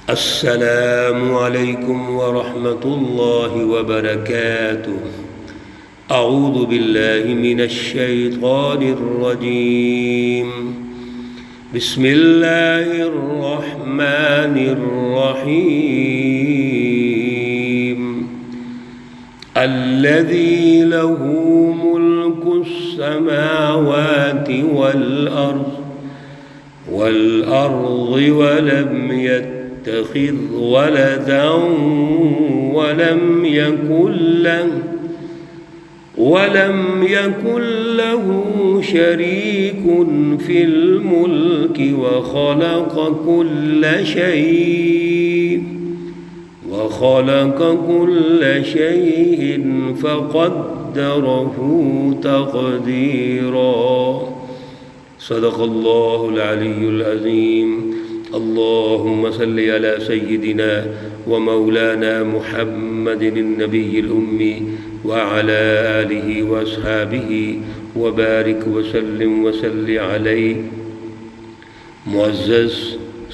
السلام علیکم ورحمۃ اللہ وبرکاتہ۔ اعوذ باللہ من الشیطان الرجیم، بسم اللہ الرحمن الرحیم۔ الذی لہ ملک السماوات والأرض ولم يتخذ ولدا ولم يكن له شريك في الملك وخلق كل شيء فقدره تقديرا۔ صدق اللہ العلی العظیم۔ اللہم صل علی سیدنا ومولانا محمد النبی الأمی وعلى آلہ واصحابہ وبارک وسلم وصلی علیہ۔ معزز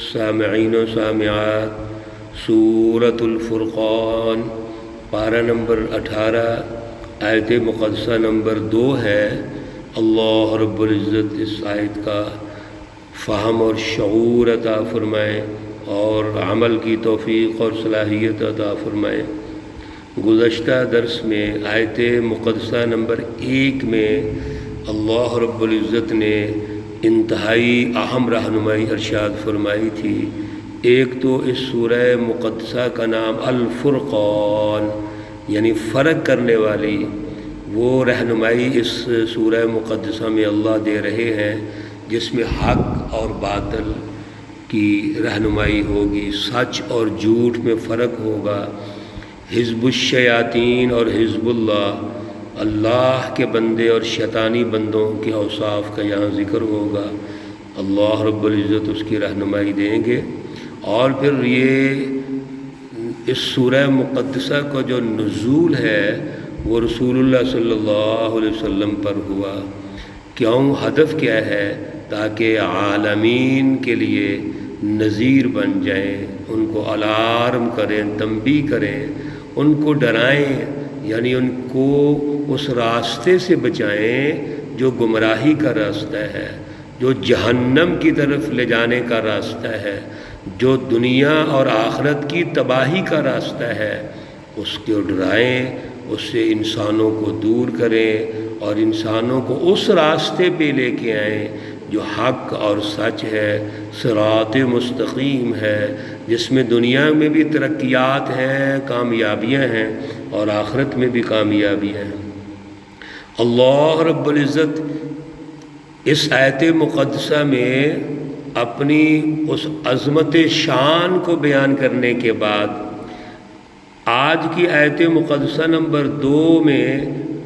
سامعین و سامعات، سورۃ الفرقان پارہ نمبر 18 آیت مقدسہ نمبر 2 ہے۔ اللہ رب العزت اس آیت کا فہم اور شعور عطا فرمائے اور عمل کی توفیق اور صلاحیت عطا فرمائے۔ گزشتہ درس میں آیت مقدسہ نمبر 1 میں اللہ رب العزت نے انتہائی اہم رہنمائی ارشاد فرمائی تھی۔ ایک تو اس سورہ مقدسہ کا نام الفرقان یعنی فرق کرنے والی وہ رہنمائی اس سورہ مقدسہ میں اللہ دے رہے ہیں، جس میں حق اور باطل کی رہنمائی ہوگی، سچ اور جھوٹ میں فرق ہوگا، حزب الشیاطین اور حزب اللہ کے بندے اور شیطانی بندوں کے اوصاف کا یہاں ذکر ہوگا۔ اللہ رب العزت اس کی رہنمائی دیں گے۔ اور پھر یہ اس سورہ مقدسہ کا جو نزول ہے وہ رسول اللہ صلی اللہ علیہ وسلم پر ہوا۔ کیوں؟ ہدف کیا ہے؟ تاکہ عالمین کے لیے نذیر بن جائیں، ان کو الارم کریں، تنبیہ کریں، ان کو ڈرائیں، یعنی ان کو اس راستے سے بچائیں جو گمراہی کا راستہ ہے، جو جہنم کی طرف لے جانے کا راستہ ہے، جو دنیا اور آخرت کی تباہی کا راستہ ہے، اس کو ڈرائیں، اس سے انسانوں کو دور کریں اور انسانوں کو اس راستے پہ لے کے آئیں جو حق اور سچ ہے، صراط مستقیم ہے، جس میں دنیا میں بھی ترقیات ہیں، کامیابیاں ہیں اور آخرت میں بھی کامیابیاں ہیں۔ اللہ رب العزت اس آیت مقدسہ میں اپنی اس عظمت شان کو بیان کرنے کے بعد آج کی آیت مقدسہ نمبر 2 میں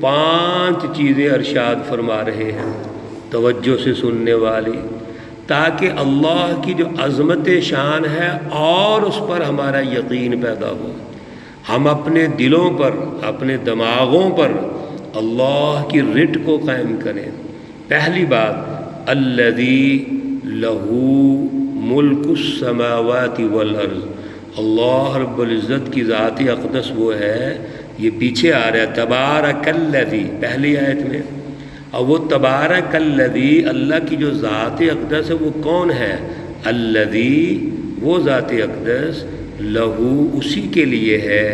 5 چیزیں ارشاد فرما رہے ہیں، توجہ سے سننے والی، تاکہ اللہ کی جو عظمت شان ہے اور اس پر ہمارا یقین پیدا ہو، ہم اپنے دلوں پر، اپنے دماغوں پر اللہ کی رٹ کو قائم کریں۔ پہلی بات، الذی لہ ملک السماوات والارض، اللہ رب العزت کی ذات اقدس وہ ہے، یہ پیچھے آ رہا ہے تبارک الذی پہلی آیت میں، اور وہ تبارک الذی اللہ کی جو ذات اقدس ہے وہ کون ہے؟ الذی وہ ذات اقدس، لہو اسی کے لیے ہے،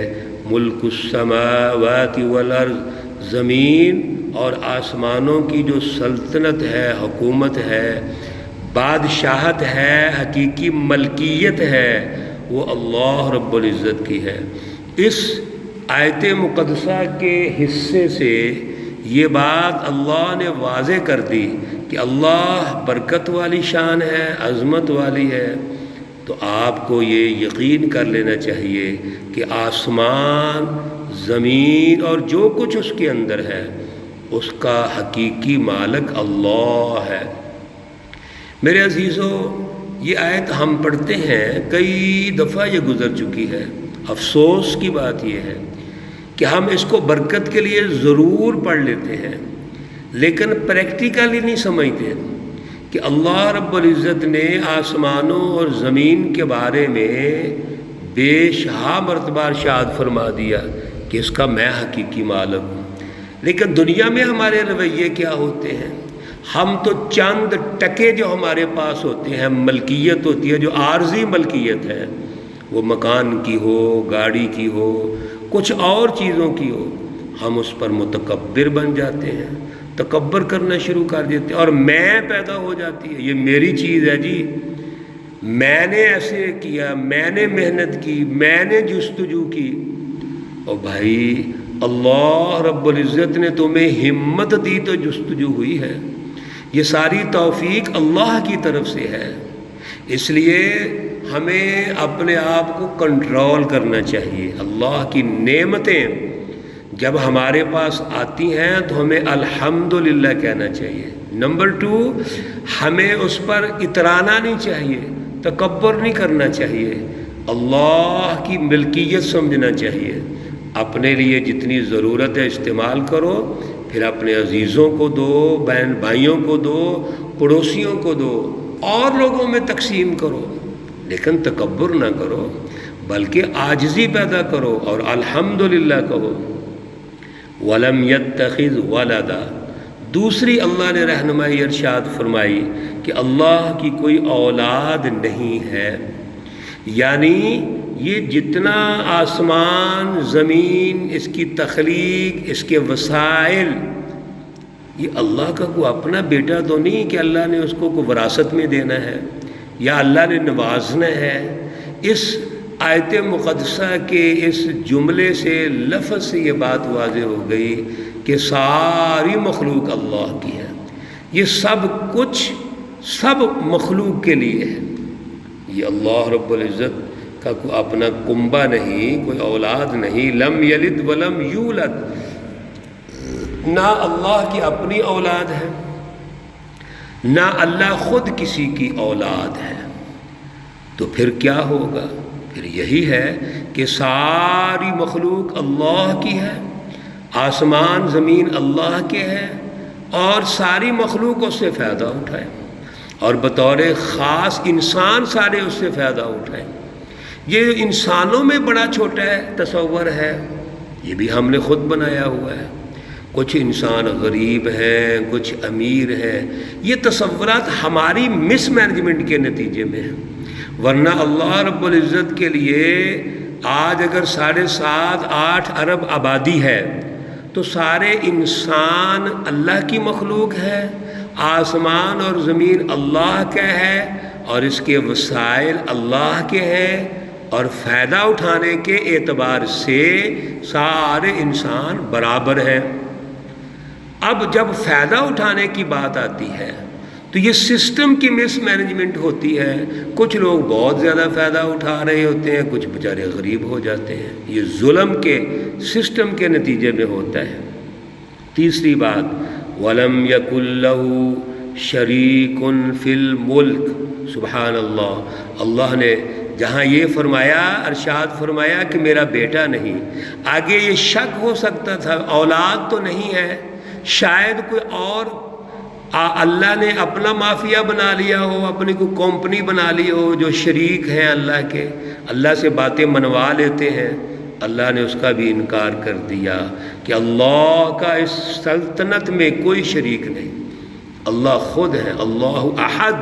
ملک السماوات والارض زمین اور آسمانوں کی جو سلطنت ہے، حکومت ہے، بادشاہت ہے، حقیقی ملکیت ہے، وہ اللہ رب العزت کی ہے۔ اس آیت مقدسہ کے حصے سے یہ بات اللہ نے واضح کر دی کہ اللہ برکت والی شان ہے، عظمت والی ہے، تو آپ کو یہ یقین کر لینا چاہیے کہ آسمان، زمین اور جو کچھ اس کے اندر ہے اس کا حقیقی مالک اللہ ہے۔ میرے عزیزو، یہ آیت ہم پڑھتے ہیں، کئی دفعہ یہ گزر چکی ہے۔ افسوس کی بات یہ ہے کہ ہم اس کو برکت کے لیے ضرور پڑھ لیتے ہیں، لیکن پریکٹیکلی نہیں سمجھتے کہ اللہ رب العزت نے آسمانوں اور زمین کے بارے میں بے شہا مرتبہ ارشاد فرما دیا کہ اس کا میں حقیقی مالک ہوں، لیکن دنیا میں ہمارے رویے کیا ہوتے ہیں؟ ہم تو چند ٹکے جو ہمارے پاس ہوتے ہیں، ملکیت ہوتی ہے جو عارضی ملکیت ہے، وہ مکان کی ہو، گاڑی کی ہو، کچھ اور چیزوں کی ہو، ہم اس پر متکبر بن جاتے ہیں، تکبر کرنا شروع کر دیتے ہیں، اور میں پیدا ہو جاتی ہے، یہ میری چیز ہے جی، میں نے ایسے کیا، میں نے محنت کی، میں نے جستجو کی۔ اور بھائی اللہ رب العزت نے تمہیں ہمت دی تو جستجو ہوئی ہے، یہ ساری توفیق اللہ کی طرف سے ہے۔ اس لیے ہمیں اپنے آپ کو کنٹرول کرنا چاہیے۔ اللہ کی نعمتیں جب ہمارے پاس آتی ہیں تو ہمیں الحمدللہ کہنا چاہیے۔ نمبر 2، ہمیں اس پر اترانا نہیں چاہیے، تکبر نہیں کرنا چاہیے، اللہ کی ملکیت سمجھنا چاہیے۔ اپنے لیے جتنی ضرورت ہے استعمال کرو، پھر اپنے عزیزوں کو دو، بہن بھائیوں کو دو، پڑوسیوں کو دو، اور لوگوں میں تقسیم کرو، لیکن تکبر نہ کرو، بلکہ عاجزی پیدا کرو اور الحمدللہ کہو۔ وَلَمْ يَتَّخِذْ وَلَدًا، دوسری اللہ نے رہنمائی ارشاد فرمائی کہ اللہ کی کوئی اولاد نہیں ہے، یعنی یہ جتنا آسمان زمین، اس کی تخلیق، اس کے وسائل، یہ اللہ کا کوئی اپنا بیٹا تو نہیں کہ اللہ نے اس کو وراثت میں دینا ہے یا اللہ نے نوازنا ہے۔ اس آیت مقدسہ کے اس جملے سے، لفظ سے یہ بات واضح ہو گئی کہ ساری مخلوق اللہ کی ہے، یہ سب کچھ سب مخلوق کے لیے ہے۔ یہ اللہ رب العزت کا کوئی اپنا کنبہ نہیں، کوئی اولاد نہیں، لم یلد ولم یولد، نہ اللہ کی اپنی اولاد ہے، نہ اللہ خود کسی کی اولاد ہے۔ تو پھر کیا ہوگا؟ پھر یہی ہے کہ ساری مخلوق اللہ کی ہے، آسمان زمین اللہ کے ہے، اور ساری مخلوق اس سے فائدہ اٹھائے، اور بطور خاص انسان سارے اس سے فائدہ اٹھائے۔ یہ انسانوں میں بڑا چھوٹا ہے تصور ہے، یہ بھی ہم نے خود بنایا ہوا ہے۔ کچھ انسان غریب ہیں، کچھ امیر ہیں، یہ تصورات ہماری مس مینجمنٹ کے نتیجے میں ہیں، ورنہ اللہ رب العزت کے لیے آج اگر 7.5-8 ارب آبادی ہے تو سارے انسان اللہ کی مخلوق ہے، آسمان اور زمین اللہ کا ہے، اور اس کے وسائل اللہ کے ہیں، اور فائدہ اٹھانے کے اعتبار سے سارے انسان برابر ہیں۔ اب جب فائدہ اٹھانے کی بات آتی ہے تو یہ سسٹم کی مس مینجمنٹ ہوتی ہے، کچھ لوگ بہت زیادہ فائدہ اٹھا رہے ہوتے ہیں، کچھ بیچارے غریب ہو جاتے ہیں، یہ ظلم کے سسٹم کے نتیجے میں ہوتا ہے۔ تیسری بات، وَلَمْ يَكُنْ لَهُ شَرِيكٌ فِي الْمُلْكِ، سبحان اللہ، اللہ نے جہاں یہ فرمایا، ارشاد فرمایا کہ میرا بیٹا نہیں، آگے یہ شک ہو سکتا تھا اولاد تو نہیں ہے، شاید کوئی اور اللہ نے اپنا مافیا بنا لیا ہو، اپنی کوئی کمپنی بنا لی ہو جو شریک ہیں اللہ کے، اللہ سے باتیں منوا لیتے ہیں۔ اللہ نے اس کا بھی انکار کر دیا کہ اللہ کا اس سلطنت میں کوئی شریک نہیں، اللہ خود ہے، اللہ احد،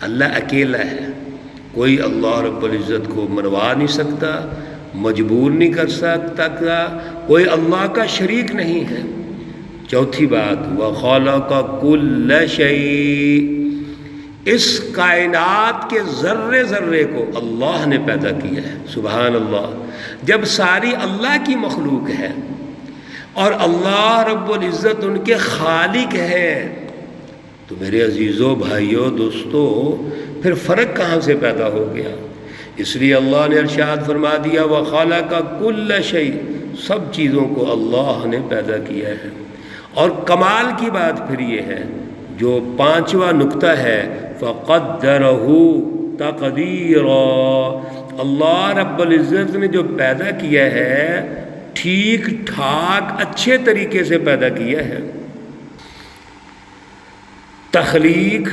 اللہ اکیلا ہے، کوئی اللہ رب العزت کو منوا نہیں سکتا، مجبور نہیں کر سکتا، کوئی اللہ کا شریک نہیں ہے۔ چوتھی بات، وَخَلَقَ كُلَّ شَيْءٍ، اس کائنات کے ذرے ذرے کو اللہ نے پیدا کیا ہے، سبحان اللہ۔ جب ساری اللہ کی مخلوق ہے اور اللہ رب العزت ان کے خالق ہے، تو میرے عزیزوں، بھائیوں، دوستوں، پھر فرق کہاں سے پیدا ہو گیا؟ اس لیے اللہ نے ارشاد فرما دیا، وَخَلَقَ كُلَّ شَيْءٍ، سب چیزوں کو اللہ نے پیدا کیا ہے۔ اور کمال کی بات پھر یہ ہے، جو 5واں نقطہ ہے، فَقَدَّرَهُ تَقْدِيرًا، اللہ رب العزت نے جو پیدا کیا ہے ٹھیک ٹھاک اچھے طریقے سے پیدا کیا ہے۔ تخلیق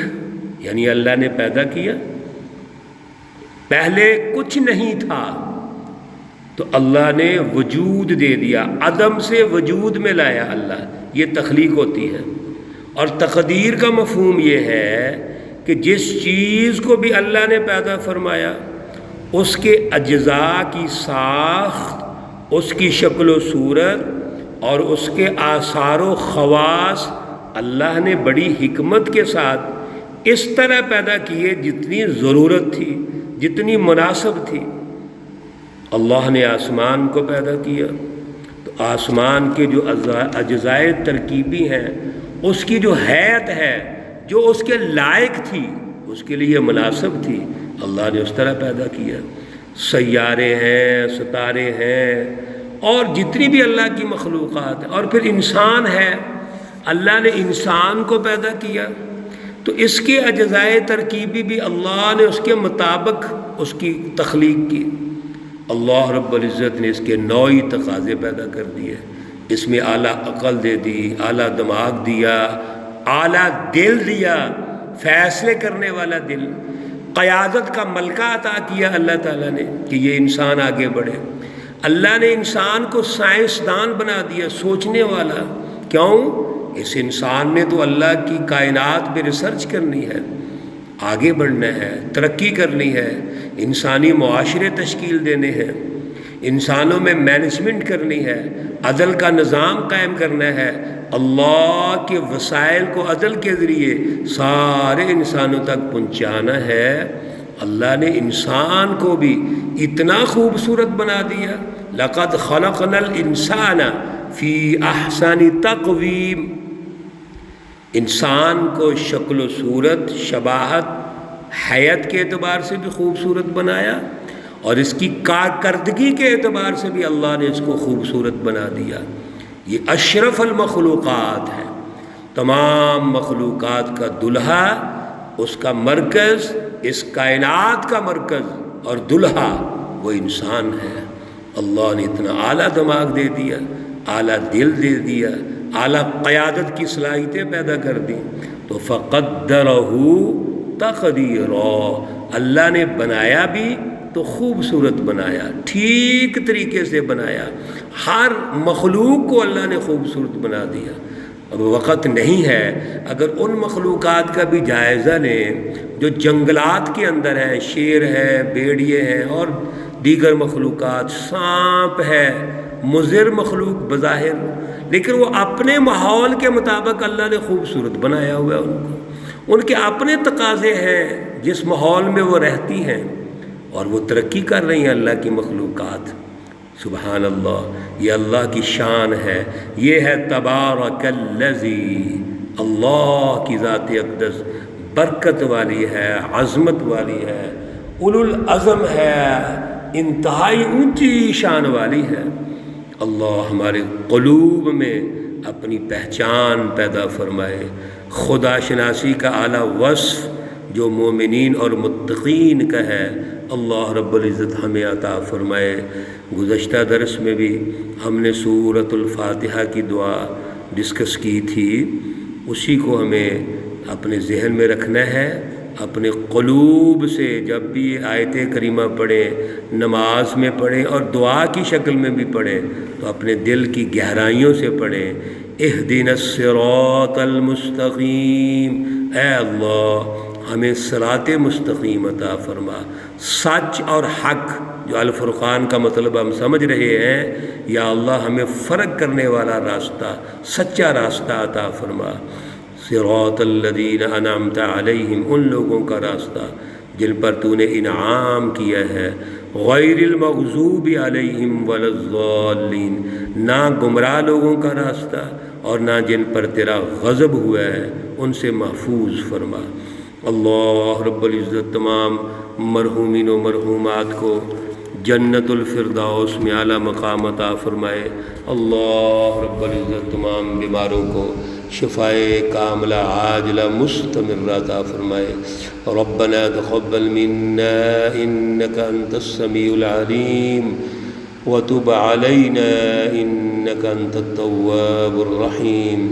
یعنی اللہ نے پیدا کیا، پہلے کچھ نہیں تھا تو اللہ نے وجود دے دیا، عدم سے وجود میں لایا اللہ، یہ تخلیق ہوتی ہے۔ اور تقدیر کا مفہوم یہ ہے کہ جس چیز کو بھی اللہ نے پیدا فرمایا اس کے اجزاء کی ساخت، اس کی شکل و صورت اور اس کے آثار و خواص اللہ نے بڑی حکمت کے ساتھ اس طرح پیدا کیے جتنی ضرورت تھی، جتنی مناسب تھی۔ اللہ نے آسمان کو پیدا کیا تو آسمان کے جو اجزائے ترکیبی ہیں اس کی جو حیت ہے، جو اس کے لائق تھی، اس کے لیے مناسب تھی، اللہ نے اس طرح پیدا کیا۔ سیارے ہیں، ستارے ہیں اور جتنی بھی اللہ کی مخلوقات ہیں، اور پھر انسان ہے، اللہ نے انسان کو پیدا کیا تو اس کے اجزائے ترکیبی بھی اللہ نے اس کے مطابق اس کی تخلیق کی۔ اللہ رب العزت نے اس کے نوعی تقاضے پیدا کر دیے، اس میں اعلیٰ عقل دے دی، اعلیٰ دماغ دیا، اعلیٰ دل دیا، فیصلے کرنے والا دل، قیادت کا ملکہ عطا کیا اللہ تعالیٰ نے کہ یہ انسان آگے بڑھے۔ اللہ نے انسان کو سائنسدان بنا دیا، سوچنے والا۔ کیوں؟ اس انسان نے تو اللہ کی کائنات پہ ریسرچ کرنی ہے، آگے بڑھنا ہے، ترقی کرنی ہے، انسانی معاشرے تشکیل دینے ہیں، انسانوں میں مینجمنٹ کرنی ہے، عدل کا نظام قائم کرنا ہے، اللہ کے وسائل کو عدل کے ذریعے سارے انسانوں تک پہنچانا ہے۔ اللہ نے انسان کو بھی اتنا خوبصورت بنا دیا، لقد خلقنا الانسان فی احسن تقویم، انسان کو شکل و صورت، شباہت، حیت کے اعتبار سے بھی خوبصورت بنایا اور اس کی کارکردگی کے اعتبار سے بھی اللہ نے اس کو خوبصورت بنا دیا۔ یہ اشرف المخلوقات ہے، تمام مخلوقات کا دلہا، اس کا مرکز، اس کائنات کا مرکز اور دلہا وہ انسان ہے۔ اللہ نے اتنا اعلیٰ دماغ دے دیا، اعلیٰ دل دے دیا، اعلیٰ قیادت کی صلاحیتیں پیدا کر دی تو فقدرہ تقدیرا، اللہ نے بنایا بھی تو خوبصورت بنایا، ٹھیک طریقے سے بنایا، ہر مخلوق کو اللہ نے خوبصورت بنا دیا۔ اب وقت نہیں ہے، اگر ان مخلوقات کا بھی جائزہ لیں جو جنگلات کے اندر ہیں، شیر ہے، بھیڑیے ہیں اور دیگر مخلوقات، سانپ ہے، مضر مخلوق بظاہر، لیکن وہ اپنے ماحول کے مطابق اللہ نے خوبصورت بنایا ہوا ہے ان کو، ان کے اپنے تقاضے ہیں جس ماحول میں وہ رہتی ہیں اور وہ ترقی کر رہی ہیں اللہ کی مخلوقات۔ سبحان اللہ، یہ اللہ کی شان ہے، یہ ہے تبارک الذی، اللہ کی ذات اقدس برکت والی ہے، عظمت والی ہے، اولو العزم ہے، انتہائی اونچی شان والی ہے۔ اللہ ہمارے قلوب میں اپنی پہچان پیدا فرمائے، خدا شناسی کا اعلیٰ وصف جو مومنین اور متقین کا ہے اللہ رب العزت ہمیں عطا فرمائے۔ گزشتہ درس میں بھی ہم نے سورۃ الفاتحہ کی دعا ڈسکس کی تھی، اسی کو ہمیں اپنے ذہن میں رکھنا ہے، اپنے قلوب سے جب بھی آیت کریمہ پڑھیں، نماز میں پڑھیں اور دعا کی شکل میں بھی پڑھیں تو اپنے دل کی گہرائیوں سے پڑھیں، اہدنا الصراط المستقیم، اے اللہ ہمیں صراط مستقیم عطا فرما، سچ اور حق جو الفرقان کا مطلب ہم سمجھ رہے ہیں، یا اللہ ہمیں فرق کرنے والا راستہ، سچا راستہ عطا فرما۔ صراط الذین انعمت علیہم، ان لوگوں کا راستہ جن پر تو نے انعام کیا ہے، غیر المغضوب علیہم ولا الضالین، نہ گمراہ لوگوں کا راستہ اور نہ جن پر تیرا غضب ہوا ہے، ان سے محفوظ فرما۔ اللہ رب العزت تمام مرحومین و مرحومات کو جنت الفردوس میں اعلیٰ مقام عطا فرمائے۔ اللہ رب العزت تمام بیماروں کو شفائے کاملہ عاجلہ مستمرہ عطا فرمائے۔ ربنا تقبل منا انك انت السمیع العلیم وتب علینا انك انت التواب الرحیم۔